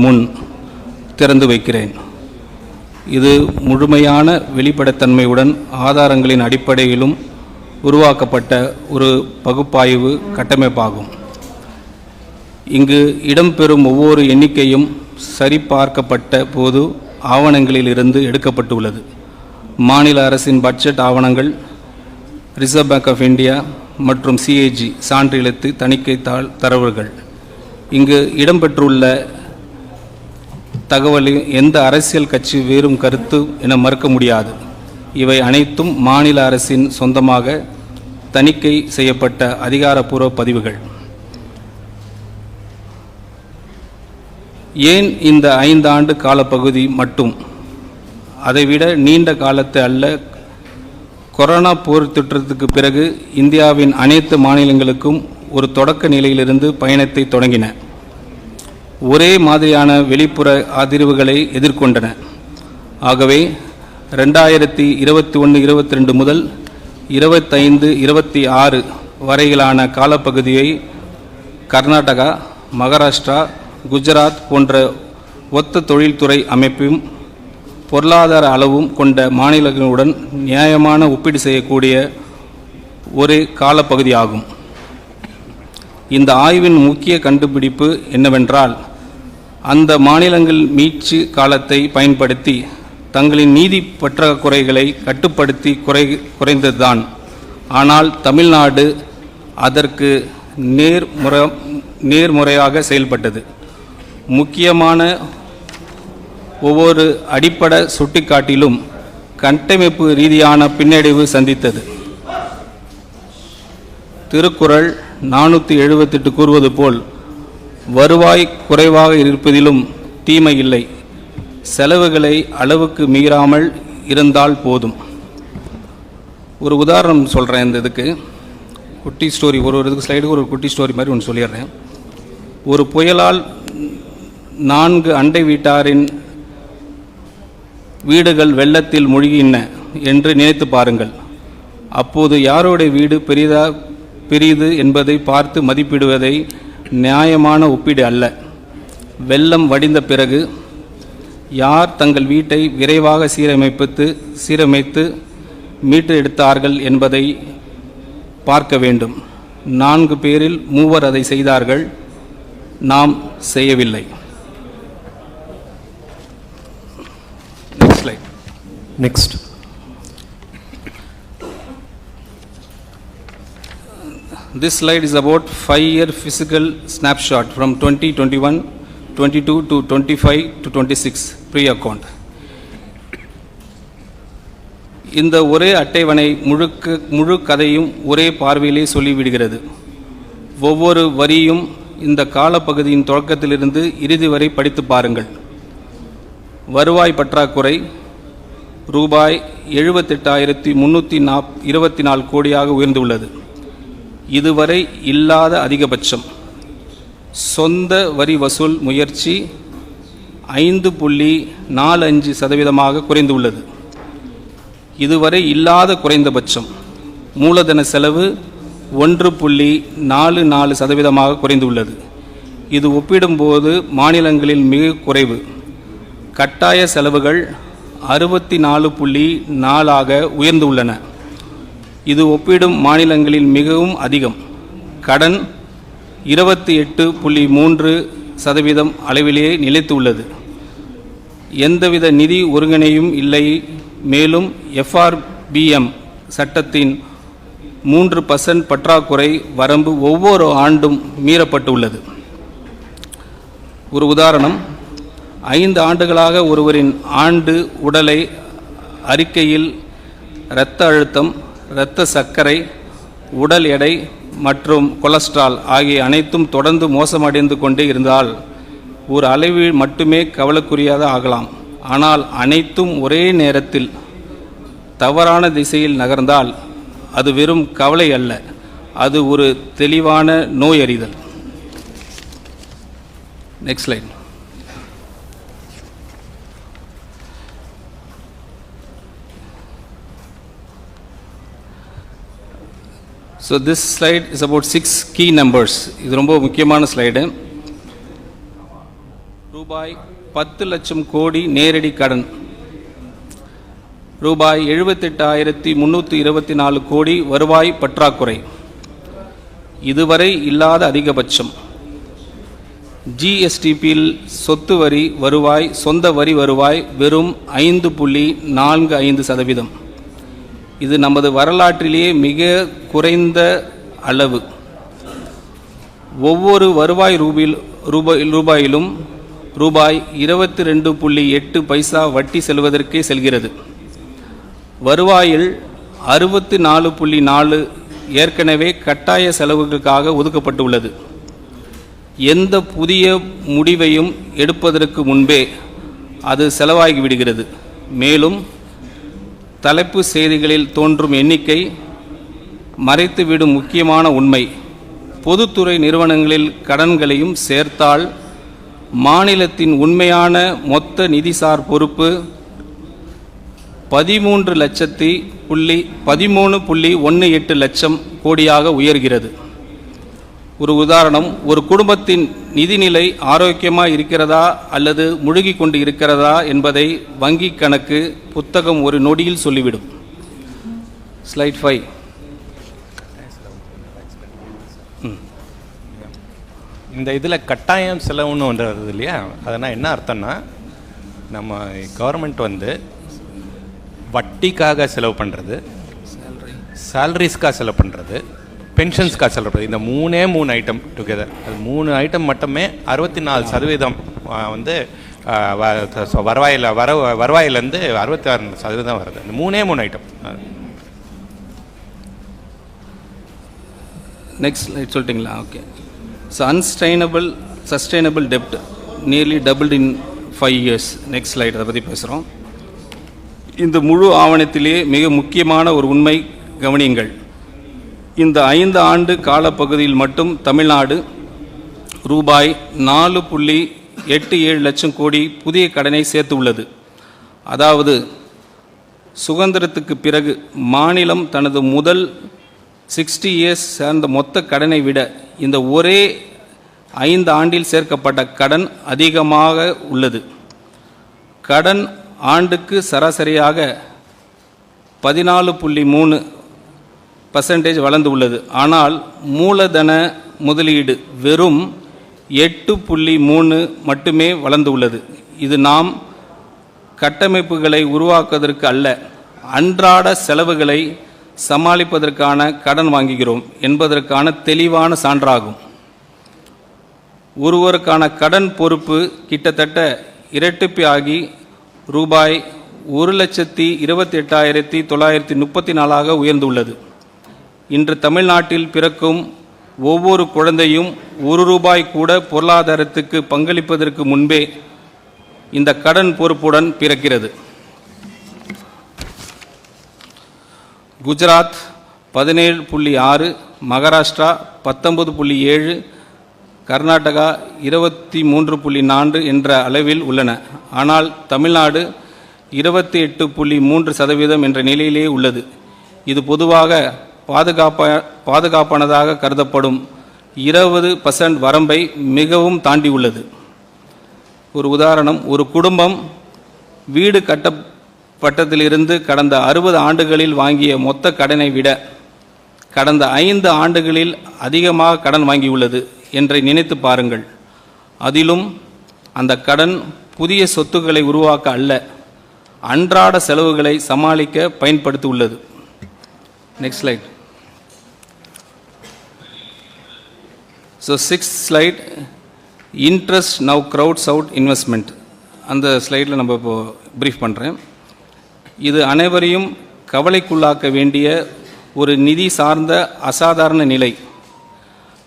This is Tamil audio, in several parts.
முன் திறந்து வைக்கிறேன். இது முழுமையான வெளிப்படைத்தன்மையுடன் ஆதாரங்களின் அடிப்படையிலும் உருவாக்கப்பட்ட ஒரு பகுப்பாய்வு கட்டமைப்பாகும். இங்கு இடம்பெறும் ஒவ்வொரு எண்ணிக்கையும் சரிபார்க்கப்பட்ட போது ஆவணங்களிலிருந்து எடுக்கப்பட்டுள்ளது. மாநில அரசின் பட்ஜெட் ஆவணங்கள், ரிசர்வ் பேங்க் ஆஃப் இந்தியா மற்றும் சிஏஜி சான்றெழுத்து தணிக்கை தரவுகள். இங்கு இடம்பெற்றுள்ள தகவலில் எந்த அரசியல் கட்சி வேறும் கருத்து என மறுக்க முடியாது. இவை அனைத்தும் மாநில அரசின் சொந்தமாக தணிக்கை செய்யப்பட்ட அதிகாரப்பூர்வ பதிவுகள். ஏன் இந்த 5 ஆண்டு காலப்பகுதி மட்டும்? அதைவிட நீண்ட காலத்து அல்ல. கொரோனா போர் தொற்றுக்கு பிறகு இந்தியாவின் அனைத்து மாநிலங்களுக்கும் ஒரு தொடக்க நிலையிலிருந்து பயணத்தை தொடங்கின. ஒரே மாதிரியான வெளிப்புற அதிர்வுகளை எதிர்கொண்டன. ஆகவே 2021-22 முதல் 25-26 வரையிலான காலப்பகுதியை கர்நாடகா, மகாராஷ்டிரா, குஜராத் போன்ற ஒத்த தொழில்துறை அமைப்பும் பொருளாதார அளவும் கொண்ட மாநிலங்களுடன் நியாயமான ஒப்பீடு செய்யக்கூடிய ஒரு காலப்பகுதியாகும். இந்த ஆய்வின் முக்கிய கண்டுபிடிப்பு என்னவென்றால், அந்த மாநிலங்கள் மீட்சி காலத்தை பயன்படுத்தி தங்களின் நீதி பற்றாக்குறைகளை கட்டுப்படுத்தி குறைந்ததுதான். ஆனால் தமிழ்நாடு அதற்கு நேர்முறையாக செயல்பட்டது. முக்கியமான ஒவ்வொரு அடிப்படை சுட்டிக்காட்டிலும் கட்டமைப்பு ரீதியான பின்னடைவு சந்தித்தது. திருக்குறள் 478 கூறுவது போல், வருவாய் குறைவாக இருப்பதிலும் தீமை இல்லை, செலவுகளை அளவுக்கு மீறாமல் இருந்தால் போதும். ஒரு உதாரணம் சொல்கிறேன். இந்த இதுக்கு குட்டி ஸ்டோரி, ஒரு இதுக்கு ஸ்லைடுக்கு ஒரு குட்டி ஸ்டோரி மாதிரி ஒன்று சொல்லிடுறேன். ஒரு புயலால் 4 அண்டை வீட்டாரின் வீடுகள் வெள்ளத்தில் மூழ்கின என்று நினைத்து பாருங்கள். அப்போது யாருடைய வீடு பெரிது என்பதை பார்த்து மதிப்பிடுவதை நியாயமான ஒப்பீடு அல்ல. வெள்ளம் வடிந்த பிறகு யார் தங்கள் வீட்டை விரைவாக சீரமைத்து மீட்டு எடுத்தார்கள் என்பதை பார்க்க வேண்டும். 4 பேரில் 3 அதை செய்தார்கள், நாம் செய்யவில்லை. Next. This slide is about 5-year physical snapshot from 2021, 22 to 25 to 26 pre-account. இந்த ஒரே அட்டைவணை முழு கதையும் ஒரே பார்வையிலே சொல்லிவிடுகிறது. ஒவ்வொரு வரியும் இந்த காலப்பகுதியின் தொடக்கத்திலிருந்து இறுதி வரை படித்து பாருங்கள். வருவாய் பற்றாக்குறை ரூபாய் 78,324 கோடியாக உயர்ந்துள்ளது. இதுவரை இல்லாத அதிகபட்சம். சொந்த வரி வசூல் முயற்சி 5.45% குறைந்துள்ளது. இதுவரை இல்லாத குறைந்தபட்சம். மூலதன செலவு 1.44% குறைந்துள்ளது. இது ஒப்பிடும்போது மாநிலங்களில் மிக குறைவு. கட்டாய செலவுகள் 64.4% உயர்ந்துள்ளன. இது ஒப்பிடும் மாநிலங்களில் மிகவும் அதிகம். கடன் 28.3% அளவிலேயே நிலைத்துள்ளது. எந்தவித நிதி ஒருங்கிணையும் இல்லை. மேலும் FRBM சட்டத்தின் 3% பற்றாக்குறை வரம்பு ஒவ்வொரு ஆண்டும் மீறப்பட்டுள்ளது. ஒரு உதாரணம், 5 ஆண்டுகளாக ஒருவரின் ஆண்டு உடலை அறிக்கையில் இரத்த அழுத்தம், இரத்த சர்க்கரை, உடல் எடை மற்றும் கொலஸ்ட்ரால் ஆகிய அனைத்தும் தொடர்ந்து மோசமடைந்து கொண்டே இருந்தால் ஒரு அளவு மட்டுமே கவலைக்குரியதாக ஆகலாம். ஆனால் அனைத்தும் ஒரே நேரத்தில் தவறான திசையில் நகர்ந்தால் அது வெறும் கவலை அல்ல, அது ஒரு தெளிவான நோயறிதல். Next slide. So this slide is about 6 key numbers. இது ரொம்ப முக்கியமான ஸ்லைடு. ரூபாய் 10 லட்சம் கோடி நேரடி கடன், ரூபாய் 78,324 கோடி வருவாய் பற்றாக்குறை, இதுவரை இல்லாத அதிகபட்சம். ஜிஎஸ்டிபியில் சொத்து வரி வருவாய், சொந்த வரி வருவாய் வெறும் 5.45%. இது நமது வரலாற்றிலேயே மிக குறைந்த அளவு. ஒவ்வொரு வருவாய் ரூபாயிலும் ரூபாய் 22.8 பைசா வட்டி செல்வதற்கே செல்கிறது. வருவாயில் 64.4 ஏற்கனவே கட்டாய செலவுகளுக்காக ஒதுக்கப்பட்டுள்ளது. எந்த புதிய முடிவையும் எடுப்பதற்கு முன்பே அது செலவாகிவிடுகிறது. மேலும் தலைப்பு செய்திகளில் தோன்றும் எண்ணிக்கை மறைத்துவிடும் முக்கியமான உண்மை. பொதுத்துறை நிறுவனங்களில் கடன்களையும் சேர்த்தால் மாநிலத்தின் உண்மையான மொத்த நிதிசார் பொறுப்பு 13.18 லட்சம் கோடியாக உயர்கிறது. ஒரு உதாரணம், ஒரு குடும்பத்தின் நிதிநிலை ஆரோக்கியமாக இருக்கிறதா அல்லது முழுகி கொண்டு இருக்கிறதா என்பதை வங்கி கணக்கு புத்தகம் ஒரு நொடியில் சொல்லிவிடும். ஸ்லைட் 5. இந்த இதில் கட்டாயம் செலவுன்னு ஒன்று வருது இல்லையா, அதனால் என்ன அர்த்தம்னா, நம்ம கவர்மெண்ட் வட்டிக்காக செலவு பண்ணுறது, சேலரிஸ்க்காக செலவு பண்ணுறது, பென்ஷன்ஸ்க்காக செலவு பண்ணுறது, இந்த மூணே ஐட்டம் டுகெதர், அது 3 ஐட்டம் மட்டுமே 64% வருவாயிலேருந்து 66% வருது. இந்த 3 ஐட்டம். நெக்ஸ்ட் ஸ்லைட் சொல்லிட்டிங்களா? ஓகே. ஸோ சஸ்டைனபிள் டெப்ட் nearly doubled in 5 years. Next slide அதை பற்றி பேசுகிறோம். இந்த முழு ஆவணத்திலே மிக முக்கியமான ஒரு உண்மை கவனியுங்கள். இந்த 5 ஆண்டு காலப்பகுதியில் மட்டும் தமிழ்நாடு ரூபாய் 4.87 லட்சம் கோடி புதிய கடனை சேர்த்து உள்ளது. அதாவது சுதந்திரத்துக்கு பிறகு மாநிலம் தனது முதல் 60 years சேர்ந்த மொத்த கடனை விட இந்த ஒரே 5 ஆண்டில் சேர்க்கப்பட்ட கடன் அதிகமாக உள்ளது. கடன் ஆண்டுக்கு சராசரியாக 14.3% வளர்ந்து உள்ளது. ஆனால் மூலதன முதலீடு வெறும் 8.3 மட்டுமே வளர்ந்து உள்ளது. இது நாம் கட்டமைப்புகளை உருவாக்குவதற்கு அல்ல, அன்றாட செலவுகளை சமாளிப்பதற்கான கடன் வாங்குகிறோம் என்பதற்கான தெளிவான சான்றாகும். ஒருவருக்கான கடன் பொறுப்பு கிட்டத்தட்ட இரட்டிப்பாகி ரூபாய் 1,28,934 உயர்ந்துள்ளது. இன்று தமிழ்நாட்டில் பிறக்கும் ஒவ்வொரு குழந்தையும் ₹1 கூட பொருளாதாரத்துக்கு பங்களிப்பதற்கு முன்பே இந்த கடன் பொறுப்புடன் பிறக்கிறது. குஜராத் 17.6, மகாராஷ்டிரா 19.7, கர்நாடகா 23.4 என்ற அளவில் உள்ளன. ஆனால் தமிழ்நாடு 28.3% என்ற நிலையிலே உள்ளது. இது பொதுவாக பாதுகாப்பானதாக கருதப்படும் 20% வரம்பை மிகவும் தாண்டி உள்ளது. ஒரு உதாரணம், ஒரு குடும்பம் வீடு கட்டப்பட்டதிலிருந்து கடந்த 60 ஆண்டுகளில் வாங்கிய மொத்த கடனை விட கடந்த 5 ஆண்டுகளில் அதிகமாக கடன் வாங்கியுள்ளது என்று நினைத்து பாருங்கள். அதிலும் அந்த கடன் புதிய சொத்துக்களை உருவாக்க அல்ல, அன்றாட செலவுகளை சமாளிக்க பயன்படுத்தி உள்ளது. Next slide. So 6th slide, interest now crowds out investment. அந்த ஸ்லைடில் நம்ம இப்போ ப்ரீஃப் பண்ணுறேன். இது அனைவரையும் கவலைக்குள்ளாக்க வேண்டிய ஒரு நிதி சார்ந்த அசாதாரண நிலை.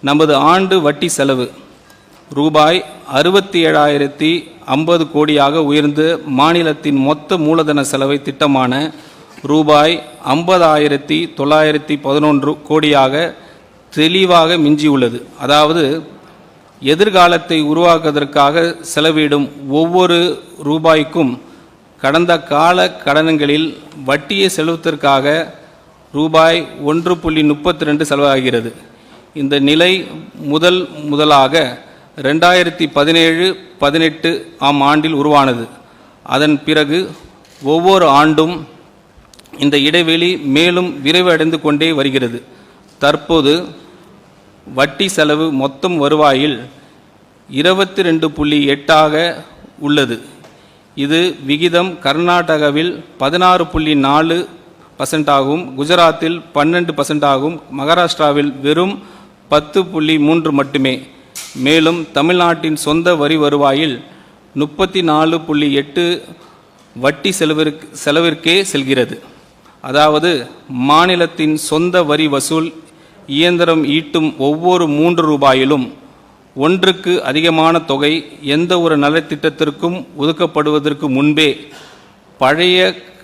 நமது ஆண்டு வட்டி செலவு ரூபாய் 67,050 கோடியாக உயர்ந்து மாநிலத்தின் மொத்த மூலதன செலவை திட்டமான ரூபாய் 50,911 கோடியாக தெளிவாக மிஞ்சியுள்ளது. அதாவது எதிர்காலத்தை உருவாக்குவதற்காக செலவிடும் ஒவ்வொரு ரூபாய்க்கும் கடந்த கால கடன்களில் வட்டியை செலுத்துவதற்காக ரூபாய் 1.32 செலவாகிறது. இந்த நிலை முதலாக 2017-18 ஆம் ஆண்டில் உருவானது. அதன் பிறகு ஒவ்வொரு ஆண்டும் இந்த இடைவெளி மேலும் விரைவடைந்து கொண்டே வருகிறது. தற்போது வட்டி செலவு மொத்தம் வருவாயில் 22.8 உள்ளது. இது விகிதம் கர்நாடகாவில் 16.4% ஆகும், குஜராத்தில் 12% ஆகும், மகாராஷ்டிராவில் வெறும் 10.3 மட்டுமே. மேலும் தமிழ்நாட்டின் சொந்த வரி வருவாயில் 34.8 வட்டி செலவிற்கே செல்கிறது. அதாவது மாநிலத்தின் சொந்த வரி வசூல் இயந்திரம் ஈட்டும் ஒவ்வொரு 3 ரூபாயிலும் ஒன்றுக்கு அதிகமான தொகை எந்த ஒரு நலத்திட்டத்திற்கும் ஒதுக்கப்படுவதற்கு முன்பே பழைய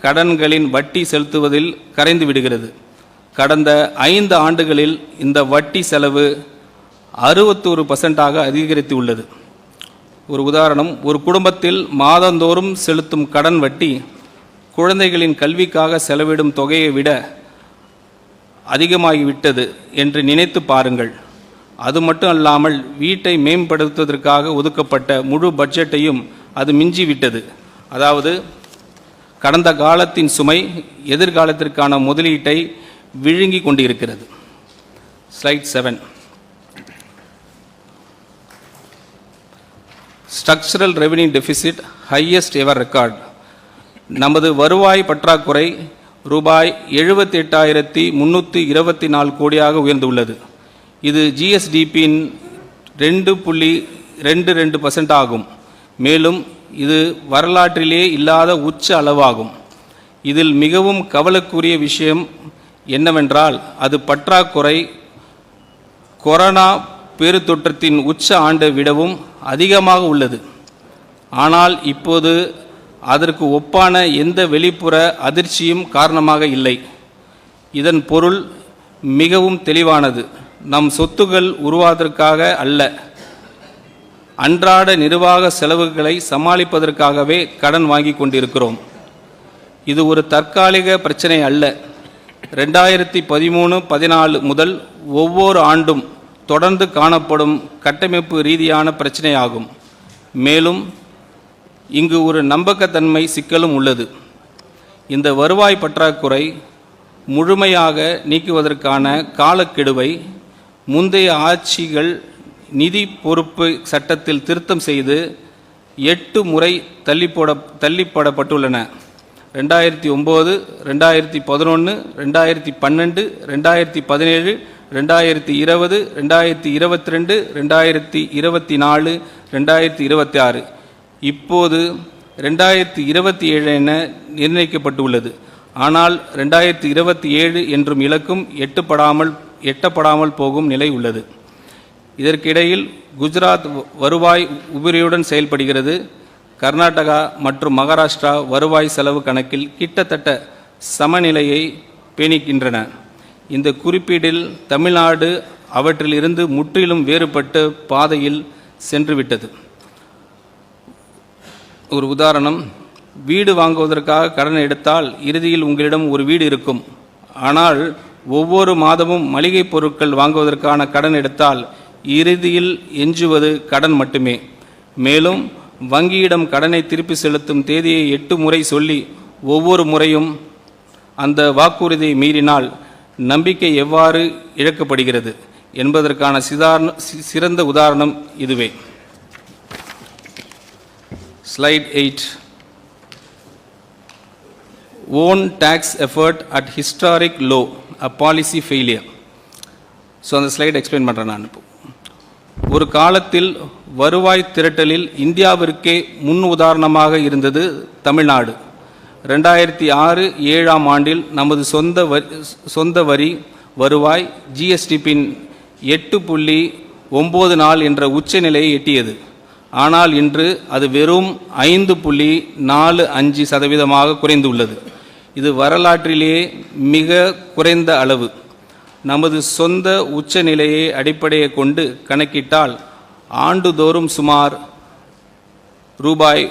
கடன்களின் வட்டி செலுத்துவதில் கரைந்து விடுகிறது. கடந்த 5 ஆண்டுகளில் இந்த வட்டி செலவு 61% அதிகரித்து உள்ளது. ஒரு உதாரணம், ஒரு குடும்பத்தில் மாதந்தோறும் செலுத்தும் கடன் வட்டி குழந்தைகளின் கல்விக்காக செலவிடும் தொகையை விட அதிகமாகிவிட்டது என்று நினைத்து பாருங்கள். அது மட்டும் அல்லாமல் வீட்டை மேம்படுத்துவதற்காக ஒதுக்கப்பட்ட முழு பட்ஜெட்டையும் அது மிஞ்சிவிட்டது. அதாவது கடந்த காலத்தின் சுமை எதிர்காலத்திற்கான முதலீட்டை விழுங்கி கொண்டிருக்கிறது. Slide 7. Structural revenue deficit highest ever record. நமது வருவாய் பற்றாக்குறை ரூபாய் 78,324 கோடியாக உயர்ந்துள்ளது. இது ஜிஎஸ்டிபியின் 2.22% ஆகும். மேலும் இது வரலாற்றிலே இல்லாத உச்ச அளவாகும். இதில் மிகவும் கவலைக்குரிய விஷயம் என்னவென்றால் அது பற்றாக்குறை கொரோனா பெருந்தொற்றத்தின் உச்ச ஆண்டை விடவும் அதிகமாக உள்ளது. ஆனால் இப்போது அதற்கு ஒப்பான எந்த வெளிப்புற அதிர்ச்சியும் காரணமாக இல்லை. இதன் பொருள் மிகவும் தெளிவானது. நம் சொத்துக்கள் உருவாவதற்காக அல்ல, அன்றாட நிர்வாக செலவுகளை சமாளிப்பதற்காகவே கடன் வாங்கி கொண்டிருக்கிறோம். இது ஒரு தற்காலிக பிரச்சனை அல்ல. 2013-14 முதல் ஒவ்வொரு ஆண்டும் தொடர்ந்து காணப்படும் கட்டமைப்பு ரீதியான பிரச்சனையாகும். மேலும் இங்கு ஒரு நம்பகத்தன்மை சிக்கலும் உள்ளது. இந்த வருவாய் பற்றாக்குறை முழுமையாக நீக்குவதற்கான காலக்கெடுவை முந்தைய ஆட்சிகள் நிதி பொறுப்பு சட்டத்தில் திருத்தம் செய்து 8 முறை தள்ளிப்படப்பட்டுள்ளன. 2009, 2011, 2012, 2017, 2020, 2022, 2024, 2026, இப்போது 2027 என நிர்ணயிக்கப்பட்டுள்ளது. ஆனால் 2027 என்றும் இலக்கும் எட்டப்படாமல் போகும் நிலை உள்ளது. இதற்கிடையில் குஜராத் வருவாய் உபரியுடன் செயல்படுகிறது. கர்நாடகா மற்றும் மகாராஷ்டிரா வருவாய் செலவு கணக்கில் கிட்டத்தட்ட சமநிலையை பேணிக்கின்றன. இந்த குறிப்பீடில் தமிழ்நாடு அவற்றிலிருந்து முற்றிலும் வேறுபட்ட பாதையில் சென்றுவிட்டது. ஒரு உதாரணம், வீடு வாங்குவதற்காக கடன் எடுத்தால் இறுதியில் உங்களிடம் ஒரு வீடு இருக்கும். ஆனால் ஒவ்வொரு மாதமும் மளிகை பொருட்கள் வாங்குவதற்கான கடன் எடுத்தால் இறுதியில் எஞ்சுவது கடன் மட்டுமே. மேலும் வங்கியிடம் கடனை திருப்பி செலுத்தும் தேதியை 8 முறை சொல்லி ஒவ்வொரு முறையும் அந்த வாக்குறுதியை மீறினால் நம்பிக்கை எவ்வாறு இழக்கப்படுகிறது என்பதற்கான சிறந்த உதாரணம் இதுவே. Slide 8. Own tax effort at historic low, a policy failure. So அந்த ஸ்லைட் எக்ஸ்பிளைன் பண்ணுறேன் நான். ஒரு காலத்தில் வருவாய் திரட்டலில் இந்தியாவிற்கே முன் உதாரணமாக இருந்தது தமிழ்நாடு. 2006-7 ஆண்டில் நமது சொந்த வரி வருவாய் ஜிஎஸ்டிபியின் 8.94 என்ற உச்ச நிலையை எட்டியது. ஆனால் இன்று அது வெறும் 5.45% குறைந்துள்ளது. இது வரலாற்றிலேயே மிக குறைந்த அளவு. நமது சொந்த உச்ச நிலையை அடிப்படையை கொண்டு கணக்கிட்டால் ஆண்டுதோறும் சுமார் ரூபாய்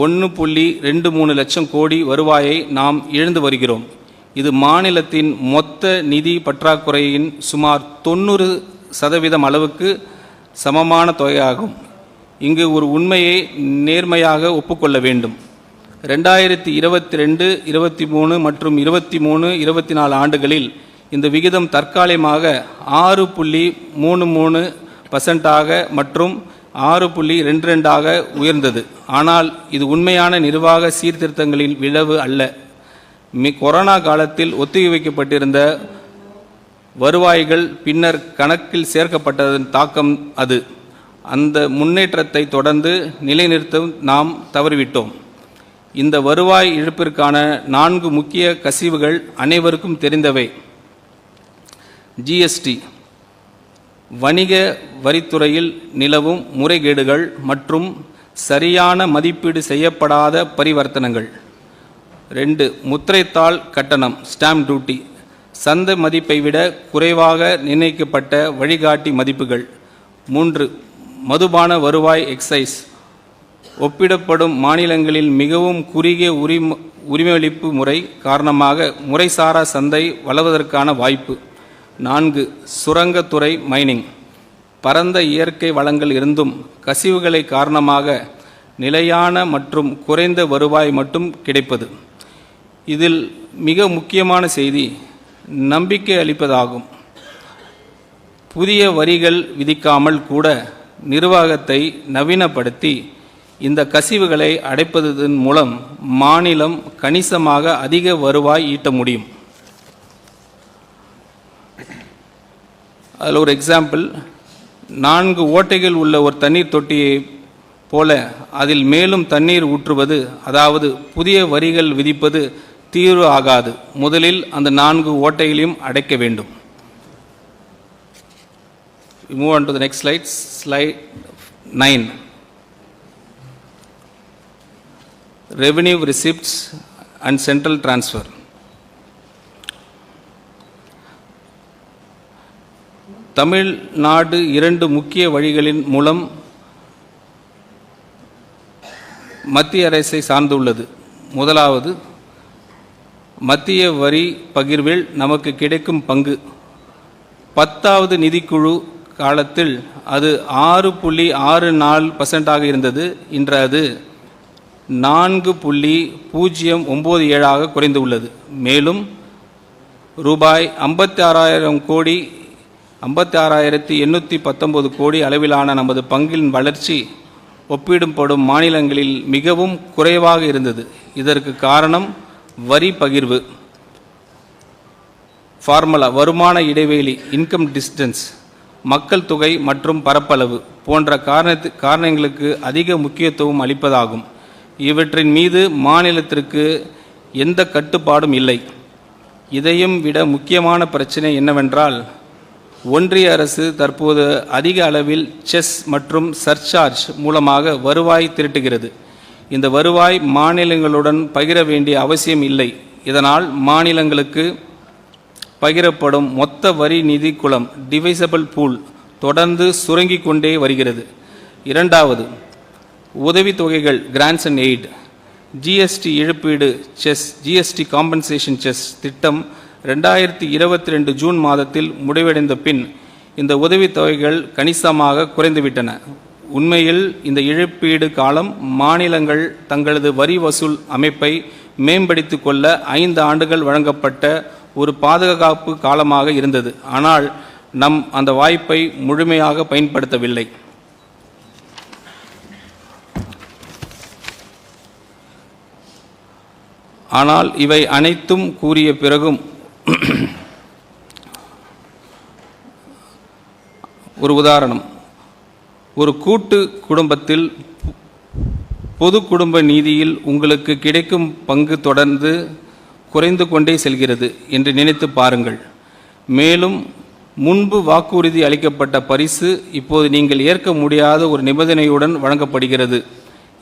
1.23 லட்சம் கோடி வருவாயை நாம் இழந்து வருகிறோம். இது மாநிலத்தின் மொத்த நிதி பற்றாக்குறையின் சுமார் 90% அளவுக்கு சமமான தொகையாகும். இங்கு ஒரு உண்மையை நேர்மையாக ஒப்புக்கொள்ள வேண்டும். 2022, 23 மற்றும் 24 ஆண்டுகளில் இந்த விகிதம் தற்காலிகமாக 6.33% மற்றும் 6.22 உயர்ந்தது. ஆனால் இது உண்மையான நிர்வாக சீர்திருத்தங்களின் விளைவு அல்ல. கொரோனா காலத்தில் ஒத்திவைக்கப்பட்டிருந்த வருவாய்கள் பின்னர் கணக்கில் சேர்க்கப்பட்டதன் தாக்கம் அது. அந்த முன்னேற்றத்தை தொடர்ந்து நிலைநிறுத்த நாம் தவறிவிட்டோம். இந்த வருவாய் இழப்பிற்கான 4 முக்கிய கசிவுகள் அனைவருக்கும் தெரிந்தவை. ஜிஎஸ்டி, வணிக வரித்துறையில் நிலவும் முறைகேடுகள் மற்றும் சரியான மதிப்பீடு செய்யப்படாத பரிவர்த்தனைகள். 2, முத்திரைத்தாள் கட்டணம் ஸ்டாம்ப் டியூட்டி, சந்தை மதிப்பை விட குறைவாக நிர்ணயிக்கப்பட்ட வழிகாட்டி மதிப்புகள். 3, மதுபான வருவாய் எக்ஸைஸ், ஒப்பிடப்படும் மாநிலங்களில் மிகவும் குறுகிய உரிமையளிப்பு முறை காரணமாக முறைசாரா சந்தை வளர்வதற்கான வாய்ப்பு. 4, சுரங்கத்துறை மைனிங், பரந்த இயற்கை வளங்கள் இருந்தும் கசிவுகளை காரணமாக நிலையான மற்றும் குறைந்த வருவாய் மட்டும் கிடைப்பது. இதில் மிக முக்கியமான செய்தி நம்பிக்கை அளிப்பதாகும். புதிய வரிகள் விதிக்காமல் கூட நிர்வாகத்தை நவீனப்படுத்தி இந்த கசிவுகளை அடைப்பதன் மூலம் மாநிலம் கணிசமாக அதிக வருவாய் ஈட்ட முடியும். அதில் ஒரு எக்ஸாம்பிள், 4 ஓட்டைகள் உள்ள ஒரு தண்ணீர் தொட்டியை போல அதில் மேலும் தண்ணீர் ஊற்றுவது, அதாவது புதிய வரிகள் விதிப்பது தீர்வு ஆகாது. முதலில் அந்த 4 ஓட்டைகளையும் அடைக்க வேண்டும். Move on to the next slide, slide 9. Revenue receipts and central transfer. Tamil Nadu 2 முக்கிய வழிகளின் மூலம் மத்திய அரசை சார்ந்துள்ளது. முதலாவது, மத்திய வரி பகிர்வில் நமக்கு கிடைக்கும் பங்கு. 10வது நிதிக்குழு காலத்தில் அது 6.64% இருந்தது. இன்று அது 4.097 குறைந்துள்ளது. மேலும் ரூபாய் 56,819 கோடி அளவிலான நமது பங்கின் வளர்ச்சி ஒப்பிடப்படும் மாநிலங்களில் மிகவும் குறைவாக இருந்தது. இதற்கு காரணம் வரி பகிர்வு ஃபார்முலா, வருமான இடைவெளி இன்கம் டிஸ்டன்ஸ், மக்கள் தொகை மற்றும் பரப்பளவு போன்ற காரணங்களுக்கு அதிக முக்கியத்துவம் அளிப்பதாகும். இவற்றின் மீது மாநிலத்திற்கு எந்த கட்டுப்பாடும் இல்லை. இதையும் விட முக்கியமான பிரச்சனை என்னவென்றால், ஒன்றிய அரசு தற்போது அதிக அளவில் செஸ் மற்றும் சர்சார்ஜ் மூலமாக வருவாய் திரட்டுகிறது. இந்த வருவாய் மாநிலங்களுடன் பகிர வேண்டிய அவசியம் இல்லை. இதனால் மாநிலங்களுக்கு பகிரப்படும் மொத்த வரி நிதி குளம் டிவைசபிள் பூல் தொடர்ந்து சுருங்கிக் கொண்டே வருகிறது. இரண்டாவது, உதவித்தொகைகள் கிராண்ட்ஸ் அண்ட் எய்ட். ஜிஎஸ்டி இழப்பீடு செஸ், ஜிஎஸ்டி காம்பன்சேஷன் செஸ் திட்டம் 2022 ஜூன் மாதத்தில் முடிவடைந்த பின் இந்த உதவித்தொகைகள் கணிசமாக குறைந்துவிட்டன. உண்மையில் இந்த இழப்பீடு காலம் மாநிலங்கள் தங்களது வரி வசூல் அமைப்பை மேம்படுத்திக் கொள்ள 5 ஆண்டுகள் வழங்கப்பட்ட ஒரு பாதுகாப்பு காலமாக இருந்தது. ஆனால் நம் அந்த வாய்ப்பை முழுமையாக பயன்படுத்தவில்லை. ஆனால் இவை அனைத்தும் கூறிய பிறகும் ஒரு உதாரணம், ஒரு கூட்டு குடும்பத்தில் பொது குடும்ப நிதியில் உங்களுக்கு கிடைக்கும் பங்கு தொடர்ந்து குறைந்து கொண்டே செல்கிறது என்று நினைத்து பாருங்கள். மேலும் முன்பு வாக்குறுதி அளிக்கப்பட்ட பரிசு இப்போது நீங்கள் ஏற்க முடியாத ஒரு நிபந்தனையுடன் வழங்கப்படுகிறது.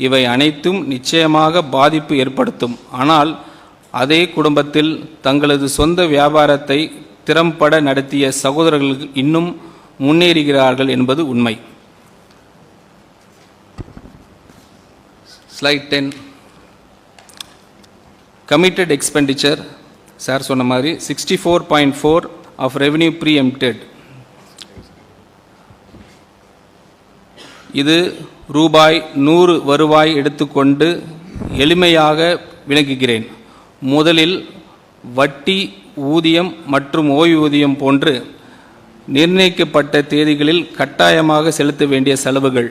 இவை அனைத்தும் நிச்சயமாக பாதிப்பு ஏற்படுத்தும். ஆனால் அதே குடும்பத்தில் தங்களது சொந்த வியாபாரத்தை திறம்பட நடத்திய சகோதரர்கள் இன்னும் முன்னேறுகிறார்கள் என்பது உண்மை. ஸ்லைட் 10. கமிட்டட் எக்ஸ்பெண்டிச்சர், சார் சொன்ன மாதிரி 64.4 ஆஃப் ரெவென்யூ ப்ரீஎம்ப்டட். இது ரூபாய் 100 வருவாய் எடுத்துக்கொண்டு எளிமையாக விளக்குகிறேன். முதலில் வட்டி, ஊதியம் மற்றும் ஓய்வூதியம் போன்று நிர்ணயிக்கப்பட்ட தேதிகளில் கட்டாயமாக செலுத்த வேண்டிய செலவுகள்